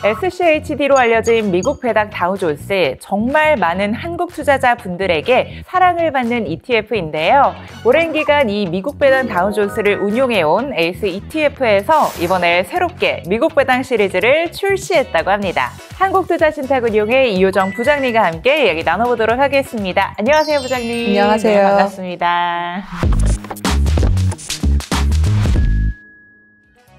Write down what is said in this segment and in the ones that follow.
SCHD로 알려진 미국 배당 다우존스, 정말 많은 한국 투자자분들에게 사랑을 받는 ETF인데요. 오랜 기간 이 미국 배당 다우존스를 운용해온 에이스 ETF에서 이번에 새롭게 미국 배당 시리즈를 출시했다고 합니다. 한국투자신탁운용의 이효정 부장님과 함께 이야기 나눠보도록 하겠습니다. 안녕하세요, 부장님. 안녕하세요. 네, 반갑습니다.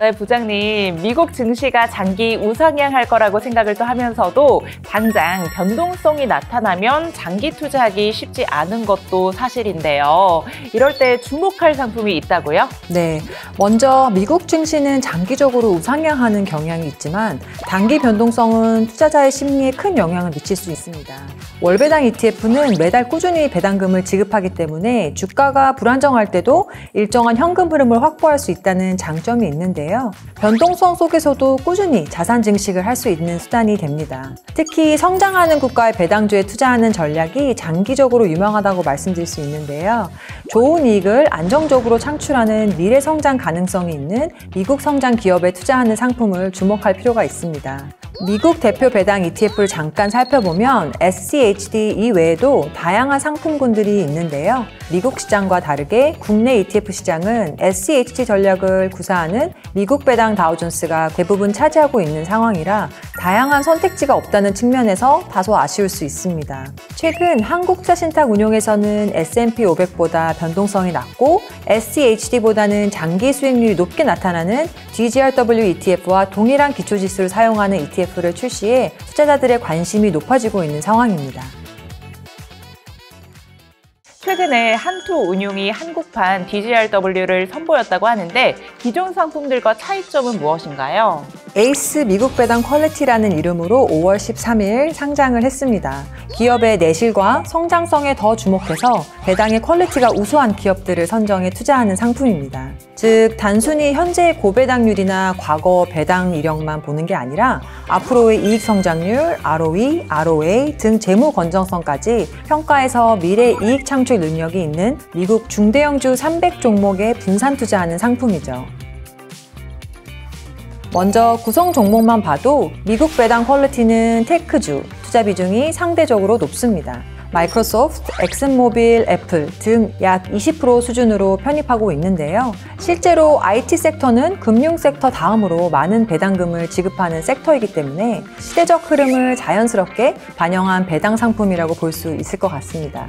네, 부장님, 미국 증시가 장기 우상향할 거라고 생각을 또 하면서도 당장 변동성이 나타나면 장기 투자하기 쉽지 않은 것도 사실인데요. 이럴 때 주목할 상품이 있다고요? 네, 먼저 미국 증시는 장기적으로 우상향하는 경향이 있지만 단기 변동성은 투자자의 심리에 큰 영향을 미칠 수 있습니다. 월배당 ETF는 매달 꾸준히 배당금을 지급하기 때문에 주가가 불안정할 때도 일정한 현금 흐름을 확보할 수 있다는 장점이 있는데요. 변동성 속에서도 꾸준히 자산 증식을 할 수 있는 수단이 됩니다. 특히 성장하는 국가의 배당주에 투자하는 전략이 장기적으로 유명하다고 말씀드릴 수 있는데요. 좋은 이익을 안정적으로 창출하는 미래 성장 가능성이 있는 미국 성장 기업에 투자하는 상품을 주목할 필요가 있습니다. 미국 대표 배당 ETF를 잠깐 살펴보면 SCHD 이외에도 다양한 상품군들이 있는데요. 미국 시장과 다르게 국내 ETF 시장은 SCHD 전략을 구사하는 미국 배당 다우존스가 대부분 차지하고 있는 상황이라 다양한 선택지가 없다는 측면에서 다소 아쉬울 수 있습니다. 최근 한국투자신탁운용에서는 S&P 500보다 변동성이 낮고 SCHD보다는 장기 수익률이 높게 나타나는 DGRW ETF와 동일한 기초지수를 사용하는 ETF를 출시해 투자자들의 관심이 높아지고 있는 상황입니다. 최근에 한투운용이 한국판 DGRW를 선보였다고 하는데 기존 상품들과 차이점은 무엇인가요? 에이스 미국 배당 퀄리티라는 이름으로 5월 13일 상장을 했습니다. 기업의 내실과 성장성에 더 주목해서 배당의 퀄리티가 우수한 기업들을 선정해 투자하는 상품입니다. 즉, 단순히 현재의 고배당률이나 과거 배당 이력만 보는 게 아니라 앞으로의 이익 성장률, ROE, ROA 등 재무 건전성까지 평가해서 미래 이익 창출 능력이 있는 미국 중대형주 300 종목에 분산 투자하는 상품이죠. 먼저 구성 종목만 봐도 미국 배당 퀄리티는 테크주, 투자 비중이 상대적으로 높습니다. 마이크로소프트, 엑슨모빌, 애플 등 약 20% 수준으로 편입하고 있는데요. 실제로 IT 섹터는 금융 섹터 다음으로 많은 배당금을 지급하는 섹터이기 때문에 시대적 흐름을 자연스럽게 반영한 배당 상품이라고 볼 수 있을 것 같습니다.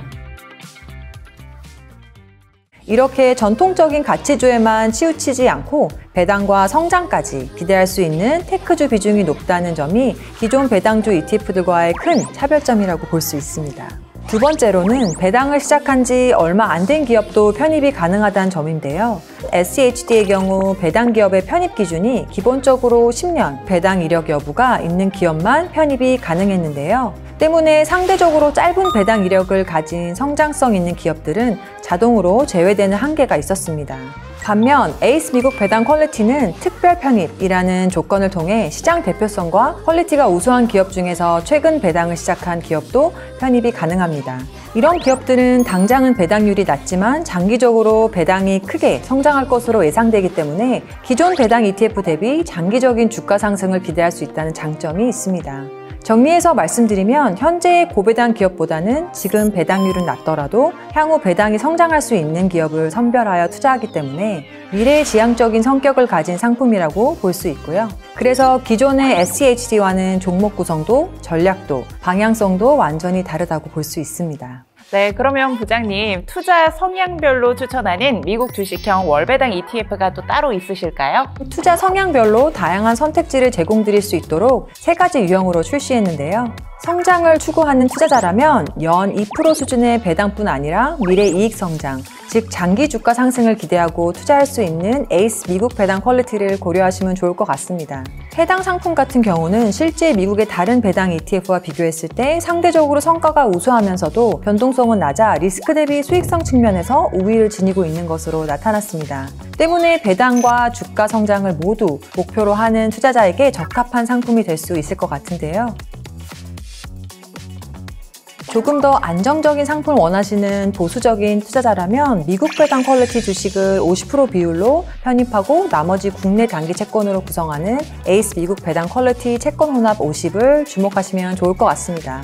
이렇게 전통적인 가치주에만 치우치지 않고 배당과 성장까지 기대할 수 있는 테크주 비중이 높다는 점이 기존 배당주 ETF들과의 큰 차별점이라고 볼 수 있습니다. 두 번째로는 배당을 시작한 지 얼마 안 된 기업도 편입이 가능하다는 점인데요. SCHD의 경우 배당 기업의 편입 기준이 기본적으로 10년 배당 이력 여부가 있는 기업만 편입이 가능했는데요. 때문에 상대적으로 짧은 배당 이력을 가진 성장성 있는 기업들은 자동으로 제외되는 한계가 있었습니다. 반면 에이스 미국 배당 퀄리티는 특별 편입이라는 조건을 통해 시장 대표성과 퀄리티가 우수한 기업 중에서 최근 배당을 시작한 기업도 편입이 가능합니다. 이런 기업들은 당장은 배당률이 낮지만 장기적으로 배당이 크게 성장할 것으로 예상되기 때문에 기존 배당 ETF 대비 장기적인 주가 상승을 기대할 수 있다는 장점이 있습니다. 정리해서 말씀드리면 현재의 고배당 기업보다는 지금 배당률은 낮더라도 향후 배당이 성장할 수 있는 기업을 선별하여 투자하기 때문에 미래지향적인 성격을 가진 상품이라고 볼 수 있고요. 그래서 기존의 SCHD와는 종목 구성도, 전략도, 방향성도 완전히 다르다고 볼 수 있습니다. 네, 그러면 부장님, 투자 성향별로 추천하는 미국 주식형 월배당 ETF가 또 따로 있으실까요? 투자 성향별로 다양한 선택지를 제공드릴 수 있도록 3가지 유형으로 출시했는데요. 성장을 추구하는 투자자라면 연 2% 수준의 배당뿐 아니라 미래 이익 성장, 즉 장기 주가 상승을 기대하고 투자할 수 있는 에이스 미국 배당 퀄리티를 고려하시면 좋을 것 같습니다. 해당 상품 같은 경우는 실제 미국의 다른 배당 ETF와 비교했을 때 상대적으로 성과가 우수하면서도 변동성은 낮아 리스크 대비 수익성 측면에서 우위를 지니고 있는 것으로 나타났습니다. 때문에 배당과 주가 성장을 모두 목표로 하는 투자자에게 적합한 상품이 될 수 있을 것 같은데요. 조금 더 안정적인 상품을 원하시는 보수적인 투자자라면 미국 배당 퀄리티 주식을 50% 비율로 편입하고 나머지 국내 단기 채권으로 구성하는 에이스 미국 배당 퀄리티 채권 혼합 50을 주목하시면 좋을 것 같습니다.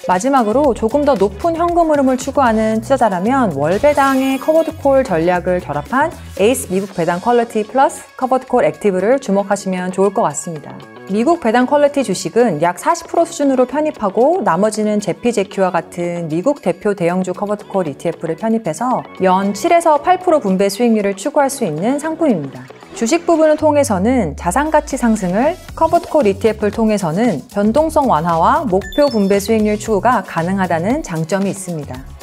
마지막으로 조금 더 높은 현금 흐름을 추구하는 투자자라면 월배당의 커버드콜 전략을 결합한 에이스 미국 배당 퀄리티 플러스 커버드콜 액티브를 주목하시면 좋을 것 같습니다. 미국 배당 퀄리티 주식은 약 40% 수준으로 편입하고 나머지는 JPJQ와 같은 미국 대표 대형주 커버드콜 ETF를 편입해서 연 7에서 8% 분배 수익률을 추구할 수 있는 상품입니다. 주식 부분을 통해서는 자산가치 상승을, 커버드콜 ETF를 통해서는 변동성 완화와 목표 분배 수익률 추구가 가능하다는 장점이 있습니다.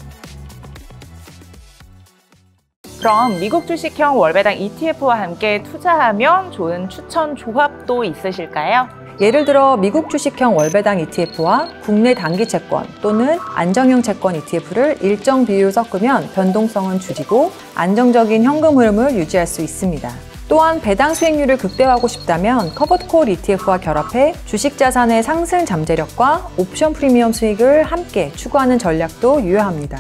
그럼 미국 주식형 월배당 ETF와 함께 투자하면 좋은 추천 조합도 있으실까요? 예를 들어 미국 주식형 월배당 ETF와 국내 단기 채권 또는 안정형 채권 ETF를 일정 비율 섞으면 변동성은 줄이고 안정적인 현금 흐름을 유지할 수 있습니다. 또한 배당 수익률을 극대화하고 싶다면 커버드콜 ETF와 결합해 주식 자산의 상승 잠재력과 옵션 프리미엄 수익을 함께 추구하는 전략도 유효합니다.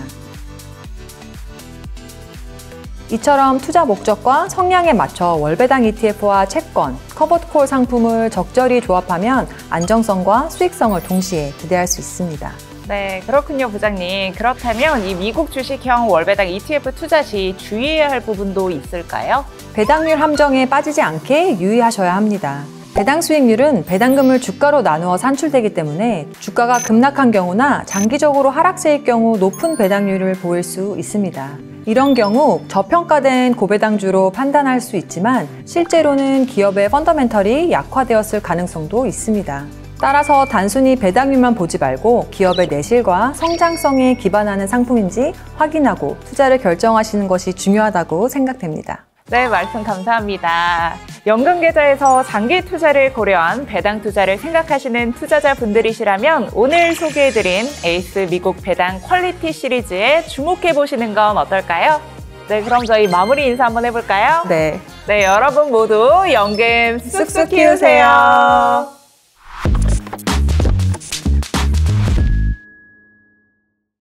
이처럼 투자 목적과 성향에 맞춰 월배당 ETF와 채권, 커버드콜 상품을 적절히 조합하면 안정성과 수익성을 동시에 기대할 수 있습니다. 네, 그렇군요, 부장님. 그렇다면 이 미국 주식형 월배당 ETF 투자 시 주의해야 할 부분도 있을까요? 배당률 함정에 빠지지 않게 유의하셔야 합니다. 배당 수익률은 배당금을 주가로 나누어 산출되기 때문에 주가가 급락한 경우나 장기적으로 하락세일 경우 높은 배당률을 보일 수 있습니다. 이런 경우 저평가된 고배당주로 판단할 수 있지만 실제로는 기업의 펀더멘털이 약화되었을 가능성도 있습니다. 따라서 단순히 배당률만 보지 말고 기업의 내실과 성장성에 기반하는 상품인지 확인하고 투자를 결정하시는 것이 중요하다고 생각됩니다. 네, 말씀 감사합니다. 연금계좌에서 장기 투자를 고려한 배당 투자를 생각하시는 투자자분들이시라면 오늘 소개해드린 에이스 미국 배당 퀄리티 시리즈에 주목해보시는 건 어떨까요? 네, 그럼 저희 마무리 인사 한번 해볼까요? 네. 네, 여러분 모두 연금 쑥쑥 키우세요.